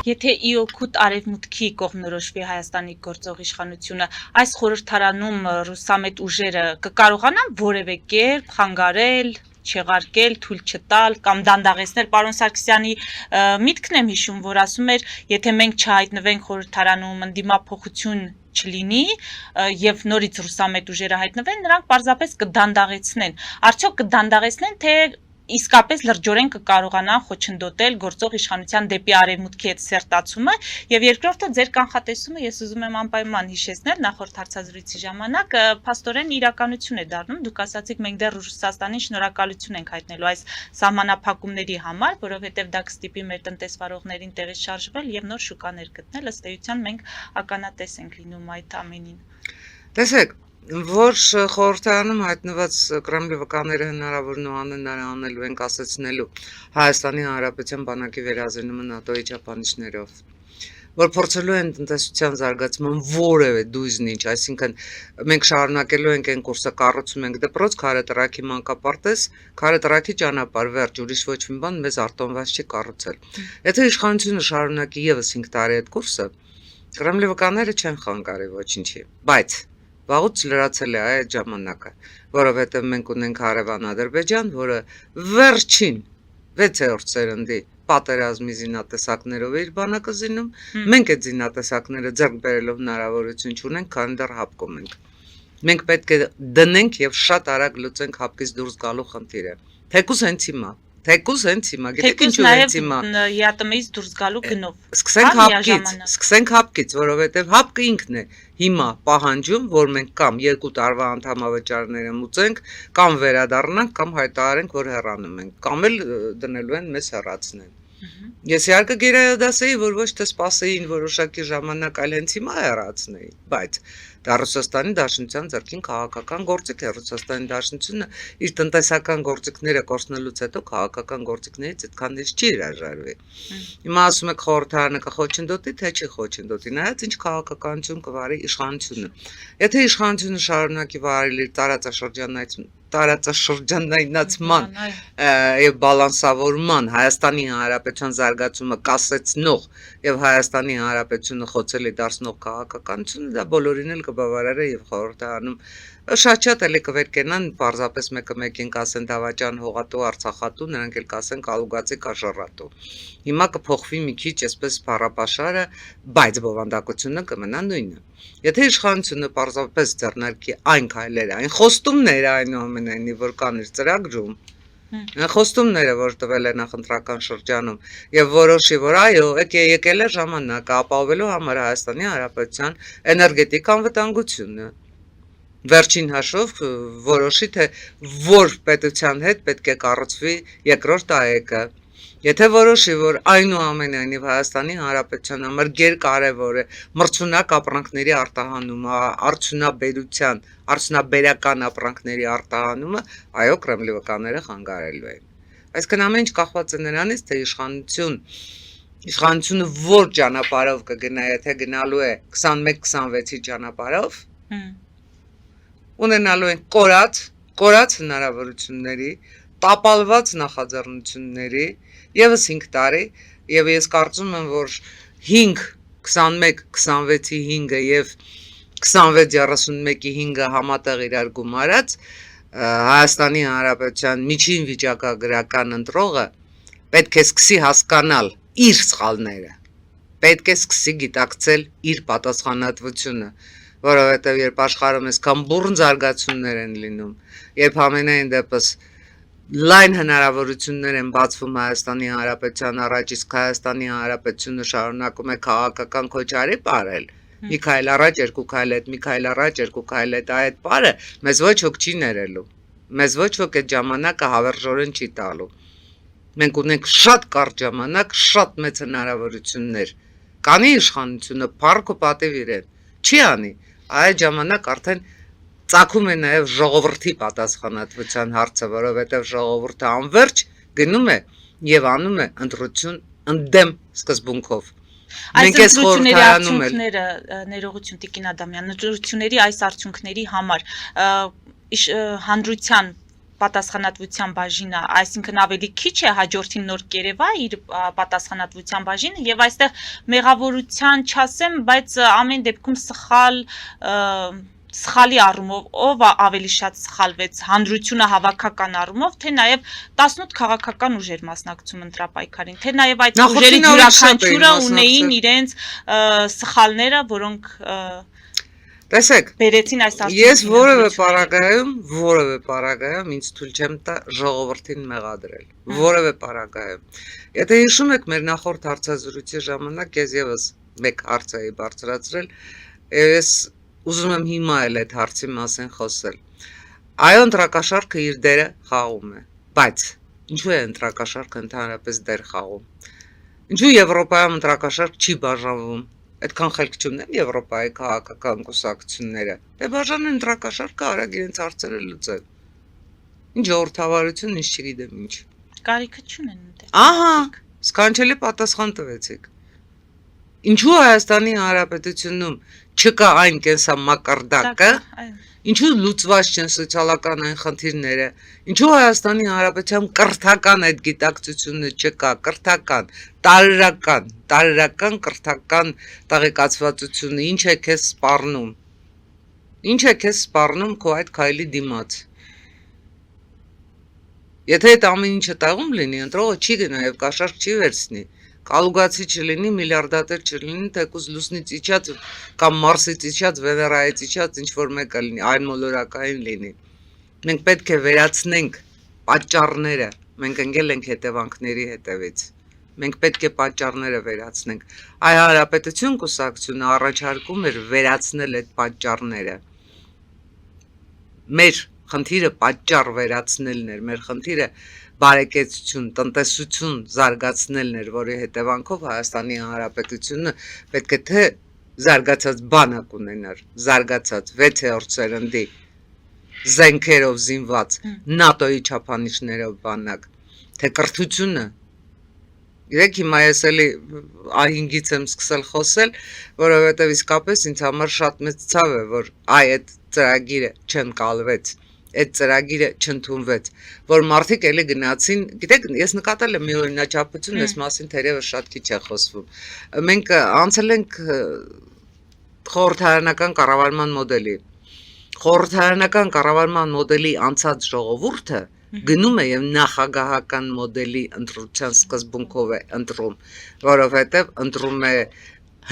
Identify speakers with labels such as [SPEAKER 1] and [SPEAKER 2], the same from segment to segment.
[SPEAKER 1] Եթե իօքուտ արևմուտքի կողմնորոշվի Հայաստանի գործող իշխանությունը, այս խորհրդարանում ռուսամետ ուժերը կկարողանան որևէ կերպ խանգարել, չեղարկել, թույլ չտալ կամ դանդաղեցնել պարոն Սարգսյանի միտքն եմ հիշում, որ ասում էր, եթե մենք չհայտնվենք խորհրդարանում, ընդդիմափոխություն չլինի եւ նորից ռուսամետ ուժերը հայտնվեն, նրանք պարզապես կդանդաղեցնեն։ Արդյոք կդանդաղեցնեն, թե իսկապես լրջորեն կկարողանան խոչընդոտել գործող իշխանության դեպի արևմուտքի հետ սերտացումը եւ երկրորդը ձեր կանխատեսումը ես ուզում եմ անպայման հիշեցնել նախորդ հարցազրույցի ժամանակ փաստորեն իրականություն է դառնում դուք ասացիք մենք դեռ Ռուսաստանին շնորհակալություն ենք հայտնելու այս սահմանափակումների համար որովհետեւ դա կստիպի մեր տնտեսվարողներին տեղից շարժվել եւ նոր շուկաներ գտնել ըստ էության մենք ականատես ենք լինում այդ ամենին
[SPEAKER 2] Տեսեք Որ խորհրդարանում հայտնված Կրեմլի վկաները հնարավորն ու անելու են կասեցնելու Հայաստանի Հանրապետության բանակի վերազինումը ՆԱՏՕ-ի չափանիշներով, որ փորձելու են տնտեսության զարգացման որևէ դույզն ինչ, այսինքն մենք շարունակելու ենք այն կուրսը կառուցում ենք դպրոց, քարետրակի մանկապարտեզ, քարետրակի ճանապարհ, վերջ, ուրիշ ոչ մի բան մեզ արտոնված չի կառուցել։ Եթե իշխանությունը շարունակի եւս 5 տարի այդ կուրսը, Կրեմլի վկաները չեն խանգարի ոչինչի, բայց Վաղուց լրացել է այդ ժամանակը, որովհետև մենք ունենք հարևան Ադրբեջան, որը վերջին 6-րդ սերնդի պատերազմի զինատեսակներով իր բանակը զինում, մենք այդ զինատեսակները ձեռք բերելով հնարավորություն չունենք, քանի դեռ հապկում ենք։ Մենք պետք է դնենք եւ շատ արագ լուծենք հապկից դուրս գալու խնդիրը։ Թեկուզ հենց հիմա գիտեք ինչու հենց հիմա
[SPEAKER 1] ԵԱՏՄ-ից դուրս գալու գնով։
[SPEAKER 2] Սկսենք հապկից, որովհետև հապկը ինքն է հիմա պահանջում, որ մենք կամ 2 տարվա անդամավճարները մուծենք, կամ վերադառնանք, կամ հայտարարենք, որ հեռանում ենք, կամ էլ դնելու են մեզ հեռացնեն։ Ես իհարկե գերադասեի, որ ոչ թե սպասեին որոշակի ժամանակ, այլ հենց հիմա հեռացնեի, բայց դա Ռուսաստանի Դաշնության ձեռքին քաղաքական գործիք է, Ռուսաստանի Դաշնությունը իր տնտեսական գործիքները կորցնելուց հետո քաղաքական գործիքներից այդքան դից չի հրաժարվի։ Հիմա ասում եք խորհրդարանը կխոչընդոտի, թե չի խոչընդոտի, նայած ինչ քաղաքականություն կվարի իշխանությունը։ Եթե իշխանությունը շարունակի վարել իր տարածաշրջանայնացման եւ բալանսավորման Հայաստանի Հանրապետության զարգացումը կասեցնող եւ Հայաստանի Հանրապետությունը խոցելի դարձնող քաղաքականությունը դա բոլորին էլ կբավարարի եւ խորհրդարանում շատ էլի կվերկենան պարզապես մեկը մեկին կասեն դավաճան հողատու արցախատու նրանք էլ կասեն կալուգացի կաշառատու հիմա կփոխվի մի քիչ այսպես փառապաշարը բայց բովանդակությունը կմնա նույնը եթե իշխանությունը պարզապես ձեռնարկի այն քայլերը այն խոստումները այնուամենայնիվ որ կան իր ծրագրում Խոստումները, որ տվել է նախընտրական շրջանում եւ որոշի, որ այո, եկել է ժամանակը ապահովելու համար Հայաստանի Հանրապետության էներգետիկ անվտանգությունը։ Վերջին հաշվով որոշի, թե որ պետության հետ պետք է կառուցվի երկրորդ ԱԵԿ-ը։ Եթե որոշի, որ այնուամենայնիվ Հայաստանի Հանրապետության համար գերկարևոր է մրցունակ ապրանքների արտահանումը, արդյունաբերական ապրանքների արտահանումը, այո, Կրեմլի վկաները խանգարելու են։ Այսինքն ամեն ինչ կախված է նրանից, թե իշխանությունը որ ճանապարհով կգնա, եթե գնալու է 21-26-ի ճանապարհով, ունենալու են կորած հնարավորությունների, տապալված նախաձեռնությունների Եվս 5 տարի եւ ես կարծում եմ որ 5 21 26-ի 5-ը եւ 26-31-ի 5-ը համատեղ իրար գումարած Հայաստանի Հանրապետության միջին վիճակագրական ընտրողը պետք է սկսի հասկանալ իր սխալները պետք է սկսի գիտակցել իր պատասխանատվությունը որովհետեւ երբ աշխարհում այսքան բուռն զարգացումներ են լինում երբ ամենայն դեպս Լայն հնարավորություններ են բացվում Հայաստանի Հանրապետության առաջ, իսկ Հայաստանի Հանրապետությունը շարունակում է քաղաքական քոչարի ապրել։ Մի քայլ առաջ, երկու քայլ հետ, մի քայլ առաջ, երկու քայլ հետ, այդ բառը մեզ ոչ ոք չի ներելու։ Մեզ ոչ ոք այդ ժամանակը հավերժորեն չի տալու։ Մենք ունենք շատ կարճ ժամանակ, շատ մեծ հնարավորություններ։ Կանի իշխանությունը փառք ու պատիվ իրեն։ Չի անի։ Այդ ժամանակ արդեն Ծագում է նաև ժողովրդի պատասխանատվության հարցը, որովհետև ժողովուրդը անverջ գնում է եւ անում է ընտրություն ընդդեմ սկզբունքով։
[SPEAKER 1] Մենք այս խորհրդարանումները ներողություն Տիկին Ադամյան, ընտրությունների այս արդյունքների համար հանրության պատասխանատվության բաժինը, այսինքն ավելի քիչ է հաջորդին նոր կերևա իր պատասխանատվության բաժինը եւ այստեղ մեղավորության չասեմ, բայց ամեն դեպքում սխալի առումով ով ավելի շատ սխալվեց հանրությունը հավաքական առումով, թե նաև 18 քաղաքական ուժեր մասնակցում ընտրապայքարին, թե նաև այդ ուժերից յուրաքանչյուրը ունեին իրենց սխալները, որոնք
[SPEAKER 2] տեսեք,
[SPEAKER 1] բերեցին այս
[SPEAKER 2] ես որևէ պարագայում ինձ թույլ չեմ տա ժողովրդին մեղադրել, որևէ պարագայում։ Եթե հիշում եք մեր նախորդ հարցազրույցի ժամանակ ես եւս մեկ հարց էի բարձրացրել, ես ուզում եմ հիմա էլ այդ հարցի մասին խոսել։ Այո, ընտրակաշառքը իր դերը խաղում է, բայց ինչու է ընտրակաշառքը ընդհանրապես դեր խաղում։ Ինչու Եվրոպայում ընտրակաշառք չի բաժանվում։ Այդքան խելք չունեն Եվրոպայի քաղաքական կուսակցությունները։ Դե բաժանեն ընտրակաշառքը, արագ իրենց հարցերը լուծեն։ Ինչ ժողովրդավարություն, ինչ չգիտեմ ինչ։
[SPEAKER 1] Կարիքը չունեն դե։
[SPEAKER 2] Ահա, սքանչելի պատասխան տվեցիք։ Ինչու Հայաստանի Հանրապետությունում չկա այն կենսամակարդակը, ինչու լուծված չեն սոցիալական այն խնդիրները, ինչու Հայաստանի Հանրապետության կրթական այդ գիտակցությունը չկա, կրթական, տարրական կրթական տեղեկացվածությունը, ինչ է քեզ սպառնում։ Ինչ է քեզ սպառնում քո այդ քայլի դիմաց։ Եթե այդ ամեն ինչը տեղում լինի, ընտրողը չի գնա եւ կաշառք չի վերցնի։ Կալուգացի չլինի, միլիարդատեր չլինի, թեկուզ լուսնից իջած կամ Մարսից իջած, Վեներայից իջած ինչ որ մեկը լինի, այն մոլորակային լինի։ Մենք պետք է վերացնենք պատճառները, մենք ընկել ենք հետևանքների հետևից։ Մենք պետք է պատճառները վերացնենք։ Այ Հանրապետություն կուսակցությունը առաջարկում էր վերացնել այդ պատճառները։ Մեր խնդիրը պատճառ վերացնելն էր, մեր խնդիրը բարեկեցություն, տնտեսություն զարգացնելն էր, որի հետևանքով Հայաստանի Հանրապետությունը պետք է թե զարգացած բանակ ունենար, զարգացած 6-րդ սերնդի զենքերով զինված ՆԱՏՕ-ի չափանիշներով բանակ, թե կրթությունը։ Իրեք հիմա ես էլի A5-ից եմ սկսել խոսել, որովհետև իսկապես ինձ համար շատ մեծ ցավ է, որ այդ ծրագիրը չընկալվեց, այդ ծրագիրը չընդունվեց, որ մարդիկ էլի գնացին, գիտեք, ես նկատել եմ մի օրինաչափություն, այս մասին թերևս շատ քիչ է խոսվում։ Մենք անցել ենք խորհրդարանական կառավարման մոդելի։ Խորհրդարանական կառավարման մոդելի անցած ժողովուրդը գնում է եւ նախագահական մոդելի ընտրության սկզբունքով է ընտրում, որովհետեւ ընտրում է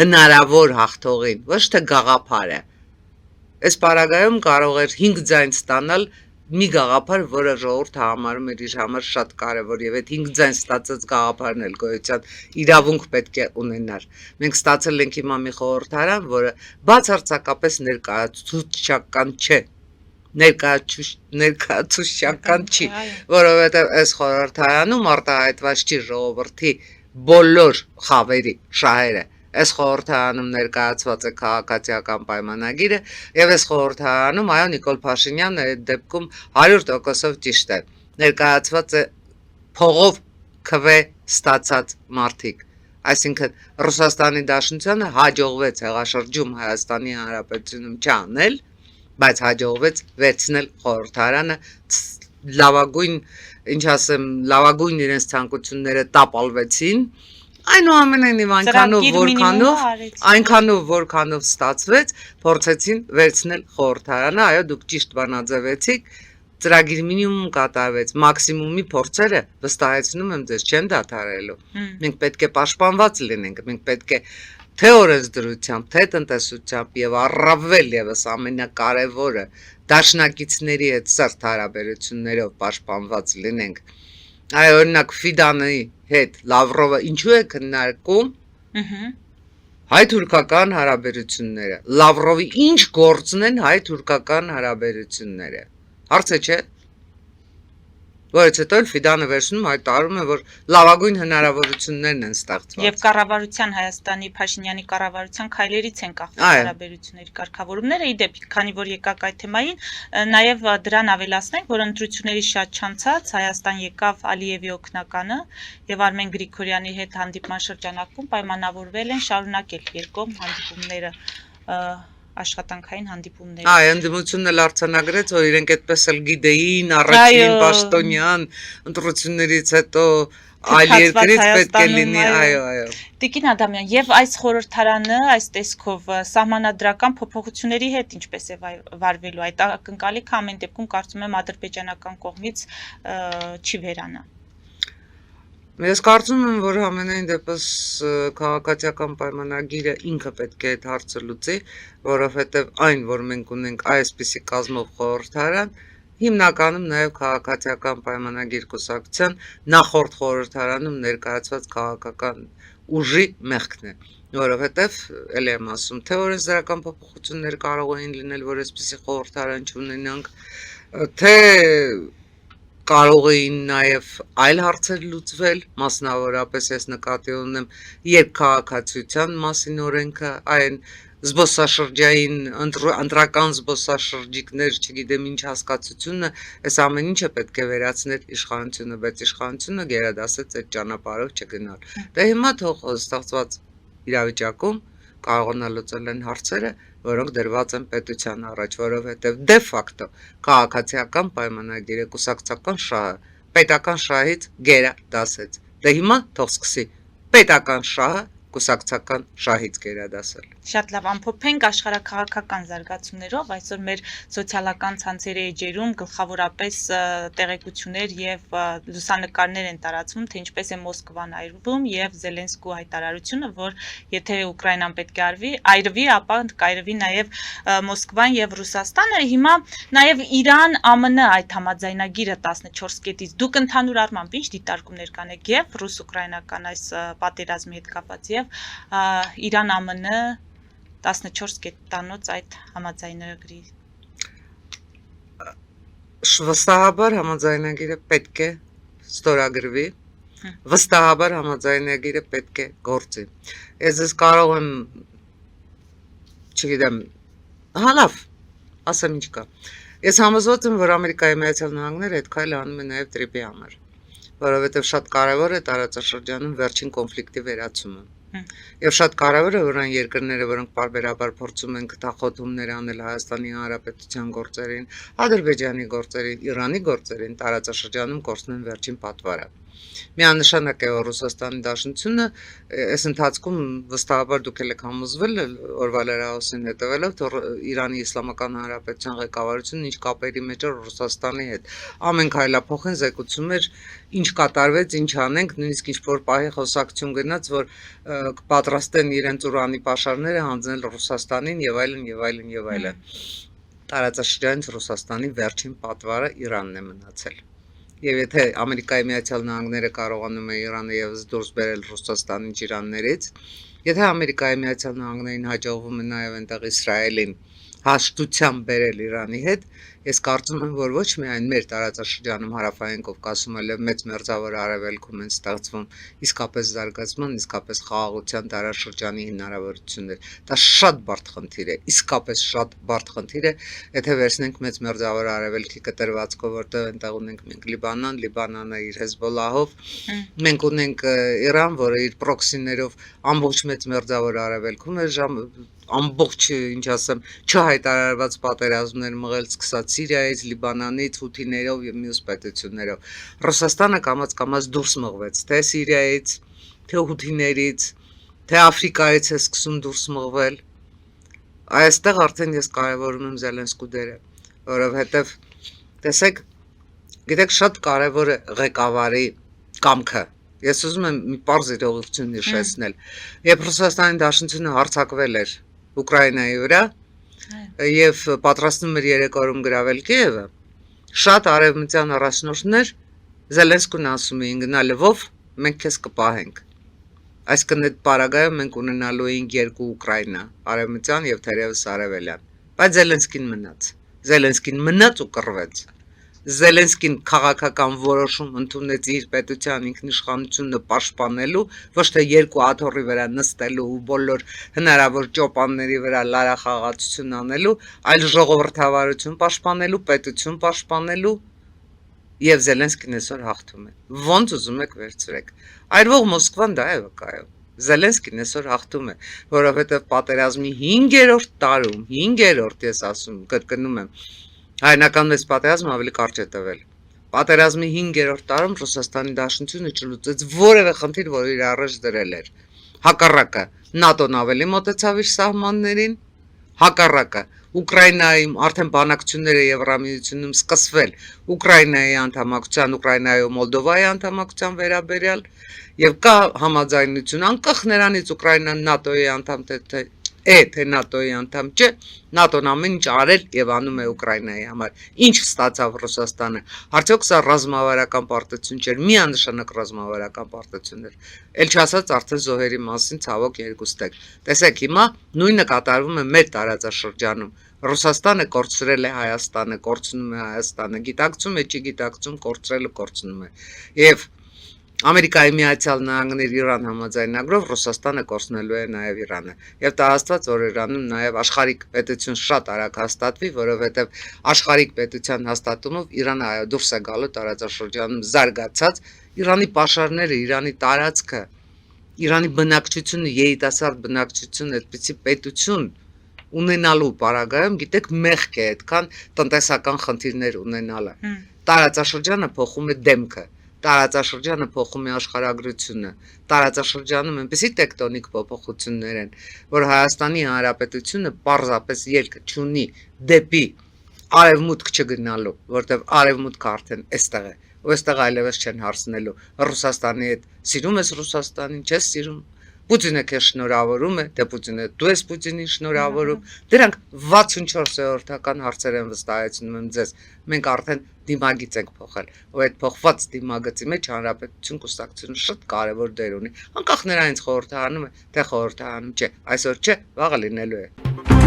[SPEAKER 2] հնարավոր հաղթողին, ոչ թե գաղափարը։ Այս պարագայում կարող էր 5 ձայն ստանալ մի գաղափար, որը ժողովուրդը համարում էր իր համար շատ կարևոր եւ այդ 5 ձայն ստացած գաղափարն էլ գոյության իրավունք պետք է ունենար։ Մենք ստացել ենք հիմա մի խորհրդարան, որը բացարձակապես ներկայացուցչական չէ։ Ներկայացուցչական չի, որովհետև այս խորհրդարանում արտահայտված չի ժողովրդի բոլոր խավերի շահերը։ Այս խորհրդարանում ներկայացված է քաղաքացիական պայմանագիրը եւ այս խորհրդարանում այո Նիկոլ Փաշինյանը այդ դեպքում 100%-ով ճիշտ է։ Ներկայացված է փողով քվե ստացած մարդիկ։ Այսինքն Ռուսաստանի Դաշնությանը հաջողվեց հեղաշրջում Հայաստանի Հանրապետությունում չանել, բայց հաջողվեց վերցնել խորհրդարանը լավագույն, ինչ ասեմ, լավագույն իրենց ցանկությունները տապալվեցին, այնուամենայնիվ այնքանով որքանով ստացվեց, փորձեցին վերցնել խորհրդարանը, այո դուք ճիշտ բանաձևեցիք, ծրագիր մինիմում կատարվեց, մաքսիմումի փորձերը վստահեցնում եմ ձեզ չեն դադարելու։ Մենք պետք է պաշտպանված լինենք, մենք պետք է թե օրենսդրությամբ, թե տնտեսությամբ եւ առավել եւս ամենակարևորը դաշնակիցների հետ սերտ հարաբերություններով պաշտպանված լինենք։ Այ օրինակ Ֆիդանի հետ Լավրովը ինչու է քննարկում հայ-թուրքական հարաբերությունները։ Լավրովի ինչ գործն են հայ-թուրքական հարաբերությունները։ Հարցը չէ։ Որից հետո Ֆիդանը վերջնում հայտարարում է, որ լավագույն հնարավորություններն են ստեղծված։
[SPEAKER 1] Եվ կառավարության Հայաստանի Փաշինյանի կառավարության քայլերից են կախված հարաբերությունների կարգավորումները, ի դեպ, քանի որ եկաք այդ թեմային, նաև դրան ավելացնենք, որ ընտրությունների շատ չանցած Հայաստան եկավ Ալիևի օգնականը եւ Արմեն Գրիգորյանի հետ հանդիպման շրջանակում պայմանավորվել են շարունակել երկկողմ հանդիպումները աշխատանքային հանդիպումներ։
[SPEAKER 2] Ընդդիմությունն էլ արձանագրեց, որ իրենք այդպես էլ գիտեին, առաջին պաշտոնյան ընտրություններից հետո այլ երկրից պետք է լինի, այո։
[SPEAKER 1] Տիկին Ադամյան, եւ այս խորհրդարանը այս տեսքով սահմանադրական փոփոխությունների հետ ինչպես է վարվելու, այդ ակնկալիքը ամեն դեպքում կարծում եմ ադրբեջանական կողմից չի վերանա։
[SPEAKER 2] Ես կարծում եմ, որ ամենայն դեպս քաղաքացիական պայմանագիրը ինքը պետք է այդ հարցը լուծի, որովհետև այն, որ մենք ունենք այսպիսի կազմով խորհրդարան, հիմնականում նաև քաղաքացիական պայմանագիր կուսակցության նախորդ խորհրդարանում ներկայացված քաղաքական ուժի մեղքն է, որովհետև ելի եմ ասում, թե օրենսդրական փոփոխություններ կարող էին լինել, որ այսպիսի խորհրդարան չունենանք, թե կարող էին նաև այլ հարցեր լուծվել, մասնավորապես ես նկատի ունեմ երկքաղաքացիության մասին օրենքը, այն զբոսաշրջային ընտրական զբոսաշրջիկներ, չգիտեմ ինչ հասկացությունը, այս ամեն ինչը պետք է վերացնել իշխանությունը, բայց իշխանությունը գերադասեց այդ ճանապարհով չգնալ։ Դե հիմա թող ստեղծված իրավիճակում կարողանա լուծել են հարցերը, որոնք դրված են պետության առաջ, որովհետև դե ֆակտո քաղաքացիական պայմանագիրը կուսակցական շահը պետական շահից գերադասեց։ Դե հիմա թող սկսի պետական շահը կուսակցական շահից գերադասել։
[SPEAKER 1] Շատ լավ, ամփոփենք աշխարհաքաղաքական զարգացումներով, այսօր մեր սոցիալական ցանցերի էջերում գլխավորապես տեղեկություններ եւ լուսանկարներ են տարածվում, թե ինչպես է Մոսկվան այրվում եւ Զելենսկու հայտարարությունը, որ եթե Ուկրաինան պետք է այրվի, ապա կայրվի նաեւ Մոսկվան եւ Ռուսաստանը։ Հիմա նաեւ Իրան, ԱՄՆ այդ համաձայնագիրը 14 կետից դուք ընդհանուր առմամբ ինչ դիտարկումներ կանեք եւ ռուս-ուկրաինական այս պատերազմի հետ կապված եւ Իրան ԱՄՆ 14 կետանոց այդ համաձայնագրի։
[SPEAKER 2] Վստահաբար համաձայնագիրը պետք է ստորագրվի, վստահաբար համաձայնագիրը պետք է գործի։ Ես կարող եմ, չգիտեմ, լավ, ասեմ ինչ կա։ Ես համոզված եմ, որ Ամերիկայի Միացյալ Նահանգները այդ քայլը անում է նաև տրիպի համար, որովհետև շատ կարևոր է տարածաշրջանում վերջին կոնֆլիկտի վերացումը։ Եվ շատ կարևոր է, որ այն երկրները, որոնք պարբերաբար փորձում են գտախոթումներ անել Հայաստանի Հանրապետության գործերին, Ադրբեջանի գործերին, Իրանի գործերին, տարածաշրջանում կորցնեն վերջին պատվարը։ Միանշանակ է, որ Ռուսաստանի Դաշնությունը այս ընթացքում վստահաբար դուք եք համոզվել օրվա լրահոսին հետևելով, որ Իրանի Իսլամական Հանրապետության ղեկավարությունն ինչ կապերի մեջ է Ռուսաստանի հետ։ Ամեն քայլափոխին զեկուցում էր ինչ կատարվեց, ինչ անենք, նույնիսկ ինչ-որ պահի խոսակցություն գնաց, որ կպատրաստեն իրենց ուրանի պաշարները հանձնել Ռուսաստանին եւ այլն եւ այլն եւ այլն։ Տարածաշրջանից Ռուսաստանի վերջին պատվարը Իրանն է մնացել։ Եվ եթե Ամերիկայի Միացյալ Նահանգները կարողանում է Իրանը եւս դուրս բերել Ռուսաստանի ջրաններից, եթե Ամերիկայի Միացյալ Նահանգներին հաջողվում է նաեւ այնտեղ Իսրայելին հաշտությամբ բերել Իրանի հետ, ես կարծում եմ, որ ոչ միայն մեր տարածաշրջանում հարավային Կովկասում, այլև մեծ մերձավոր արևելքում են ստեղծվում իսկապես զարգացման, իսկապես խաղաղության տարածաշրջանի հնարավորություններ։ Դա շատ բարդ խնդիր է, իսկապես շատ բարդ խնդիր է, եթե վերցնենք մեծ մերձավոր արևելքի կտրվածքով, որտեղ այնտեղ ունենք մենք Լիբանանը իր Հեզբոլլահով, մենք ունենք Իրան, որը իր պրոքսիներով ամբողջ մեծ մերձավոր արևելքում է ամբողջ, ինչ ասեմ, չհայտարարված պատերազմներ մղել, սկսած Սիրիայից, Լիբանանից, հութիներով եւ մյուս պետություններով։ Ռուսաստանը կամաց դուրս մղվեց, թե Սիրիայից, թե հութիներից, թե Աֆրիկայից է սկսում դուրս մղվել։ Այստեղ արդեն ես կարևորում եմ Զելենսկու դերը, որովհետեւ տեսեք, գիտեք, շատ կարևոր է ղեկավարի կամքը։ Ես ուզում եմ մի պարզ իրողություն հիշեցնել։ Երբ Ռուսաստանի Դաշնությունը հարձակվել էր Ուկրաինայի վրա եւ պատրաստվում էր 3 օրում գրավել Կիևը, շատ արևմտյան առաջնորդներ Զելենսկուն ասում էին գնա Լվով, մենք քեզ կպահենք։ Այսինքն այդ պարագայում մենք ունենալու էինք 2 Ուկրաինա, արևմտյան եւ թերևս արևելյան, բայց Զելենսկին մնաց ու կռվեց։ Զելենսկին քաղաքական որոշում ընդունեց իր պետության ինքնիշխանությունը պաշտպանելու, ոչ թե 2 աթոռի վրա նստելու ու բոլոր հնարավոր ճոպանների վրա լարախաղացություն անելու, այլ ժողովրդավարություն պաշտպանելու, պետություն պաշտպանելու, եւ Զելենսկին այսօր հաղթում է։ Ոնց ուզում եք վերցրեք։ Այրվող Մոսկվան դա է վկայում։ Զելենսկին այսօր հաղթում է, որովհետև պատերազմի 5-րդ տարում, 5-րդ ես ասում, կրկնում եմ, հայնական մեծ պատերազմը ավելի կարճ է տևել։ Պատերազմի 5-րդ տարում Ռուսաստանի Դաշնությունը չլուծեց որևէ խնդիր, որ իր առաջ դրել էր։ Հակառակը ՆԱՏՕ-ն ավելի մոտեցավ իր սահմաններին, հակառակը Ուկրաինայում արդեն բանակցությունները Եվրամիությունում սկսվել Ուկրաինայի անդամակցության, Ուկրաինայի ու Մոլդովայի անդամակցության վերաբերյալ եւ կա համաձայնություն անկախ նրանից Ուկրաինան ՆԱՏՕ-ի անդամ թե ՆԱՏՕ-ի անդամ չէ, ՆԱՏՕ-ն ամեն ինչ արել եւ անում է Ուկրաինայի համար։ Ինչ ստացավ Ռուսաստանը։ Արդյոք սա ռազմավարական պարտություն չէր, միանշանակ ռազմավարական պարտություն էր։ Էլ չասած արդեն զոհերի մասին ցավոք երկուստեք։ Տեսեք, հիմա նույնը կատարվում է մեր տարածաշրջանում։ Ռուսաստանը կորցրել է Հայաստանը, կորցնում է Հայաստանը, գիտակցում է, չի գիտակցում, կորցրելը կորցնում է։ Եվ Ամերիկայի Միացյալ Նահանգների Իրան համաձայնագրով Ռուսաստանը կորցնելու է նաև Իրանը։ Եվ տարածված որ Իրանում նաև աշխարհիկ պետություն շատ արագ հաստատվի, որովհետև աշխարհիկ պետության հաստատումով Իրանը դուրս է գալու տարածաշրջանում զարգացած Իրանի պաշարները, Իրանի տարածքը, Իրանի բնակչությունը, երիտասարդ բնակչությունը, այդպիսի պետություն ունենալու պարագայում, գիտեք, մեղք է այդքան տնտեսական խնդիրներ ունենալը։ Տարածաշրջանը փոխում է դեմքը, տարածաշրջանը փոխում է աշխարհագրությունը, տարածաշրջանում այնպիսի տեկտոնիկ փոփոխություններ են, որ Հայաստանի Հանրապետությունը պարզապես ելք չունի դեպի արևմուտք չգնալու, որտեղ արևմուտքը արդեն այստեղ է, ու այստեղ այլևս չեն հարցնելու Ռուսաստանի հետ սիրում ես Ռուսաստանին, չես սիրում Պուտինը քեզ շնորհավորում է, դե Պուտինը դու ես Պուտինին շնորհավորում։ Դրանք 64-րդական հարցեր են վստահեցնում եմ ձեզ։ Մենք արդեն դիմագիծ ենք փոխել, ու այդ փոխված դիմագծի մեջ հանրապետություն կուսակցությունը շատ կարևոր դեր ունի։ Անկախ նրանից խորհրդարանում է, թե խորհրդարանում չէ, այսօր չէ, վաղը լինելու է։